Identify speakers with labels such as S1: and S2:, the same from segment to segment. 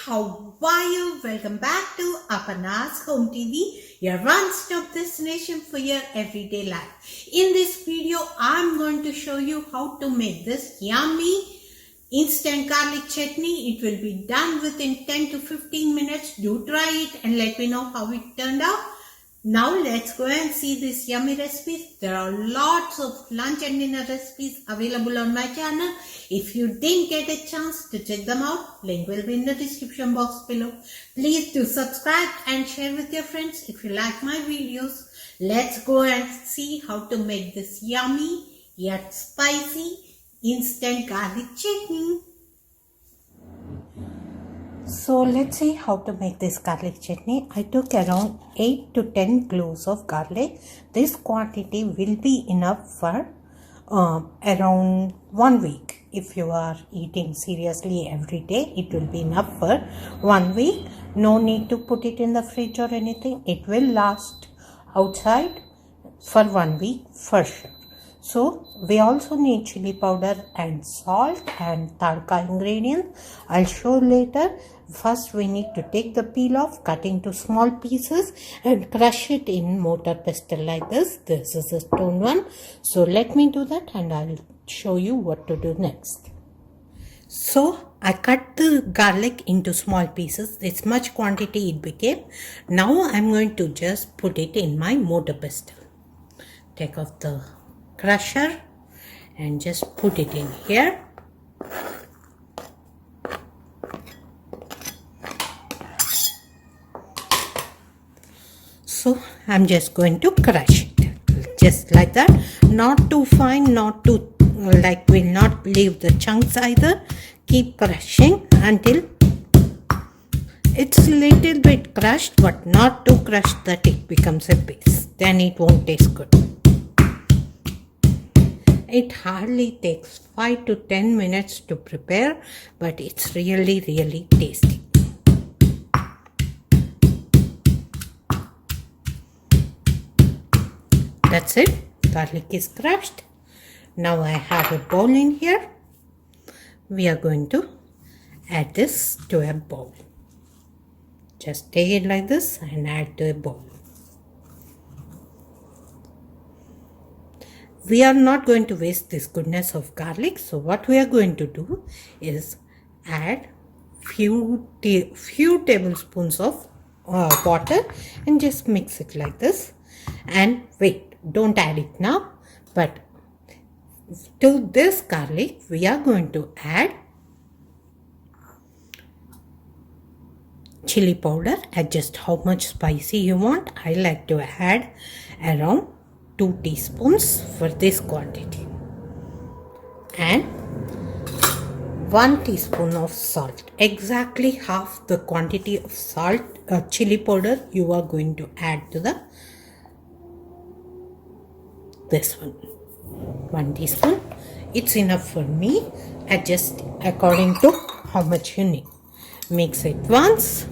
S1: how are you? Welcome back to Aparna's Home TV, your one-stop destination for your everyday life. In this video, I'm going to show you how to make this yummy instant garlic chutney. It will be done within 10 to 15 minutes. Do try it and let me know how it turned out. Now let's go and see these yummy recipes. There are lots of lunch and dinner recipes available on my channel. If you didn't get a chance to check them out, link will be in the description box below. Please do subscribe and share with your friends if you like my videos. Let's go and see how to make this yummy yet spicy instant garlic chutney. So let's see how to make this garlic chutney. I took around 8 to 10 cloves of garlic. This quantity will be enough for around 1 week. If you are eating seriously every day, it will be enough for 1 week. No need to put it in the fridge or anything. It will last outside for 1 week for sure. So we also need chili powder and salt and tadka ingredients. I'll show later. First we need to take the peel off, cut into small pieces and crush it in mortar pestle like this. This is a stone one. So let me do that and I'll show you what to do next. So I cut the garlic into small pieces. This much quantity it became. Now I'm going to just put it in my mortar pestle. Take off the crusher and just put it in here. So I'm just going to crush it just like that, not too fine, not too will not leave the chunks either. Keep crushing until it's a little bit crushed, but not too crushed that it becomes a paste. Then it won't taste good. It hardly takes 5 to 10 minutes to prepare, but it's really tasty. That's it. Garlic is crushed. Now I have a bowl in here. We are going to add this to a bowl. Just take it like this and add to a bowl. We are not going to waste this goodness of garlic. So what we are going to do is add few tablespoons of water and just mix it like this. And wait, don't add it now. But to this garlic, we are going to add chili powder. Adjust how much spicy you want. I like to add around 2 teaspoons for this quantity and 1 teaspoon of salt. Exactly half the quantity of salt chili powder you are going to add to this one. 1 teaspoon. It's enough for me. Adjust according to how much you need. Mix it once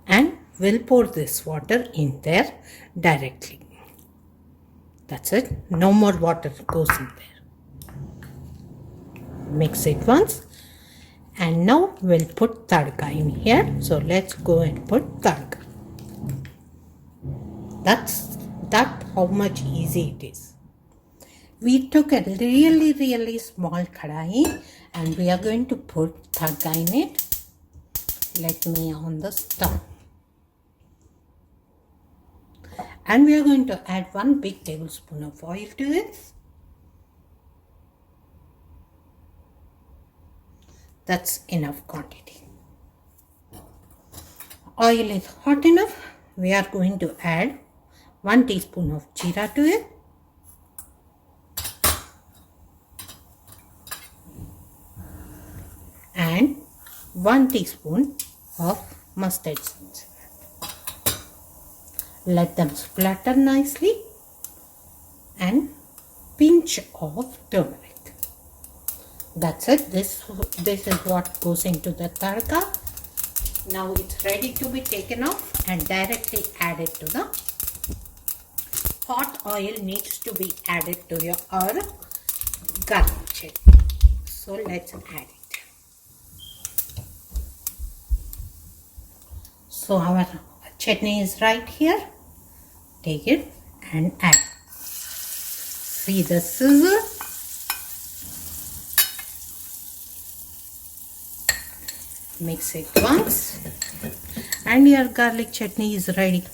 S1: and we'll pour this water in there directly. That's it. No more water goes in there. Mix it once. And now we'll put tadka in here. So let's go and put tadka. That's how much easy it is. We took a really small kadai and we are going to put tadka in it. Let me on the stove. And we are going to add 1 big tablespoon of oil to it. That's enough quantity. Oil is hot enough. We are going to add 1 teaspoon of jeera to it. And 1 teaspoon of mustard seeds. Let them splatter nicely and pinch of turmeric. That's it. This is what goes into the tadka. Now it's ready to be taken off and directly added to the hot oil needs to be added to your garlic chutney. So let's add it. So our chutney is right here. Take it and add. See the scissor? Mix it once and your garlic chutney is ready.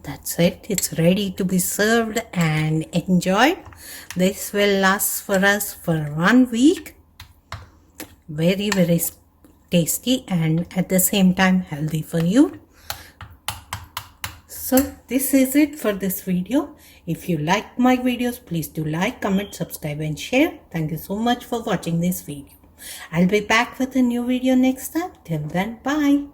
S1: That's it. It's ready to be served and enjoyed. This will last for us for 1 week. Very, very tasty and at the same time healthy for you. So this is it for this video. If you like my videos, please do like, comment, subscribe and share. Thank you so much for watching this video. I'll be back with a new video next time. Till then, bye.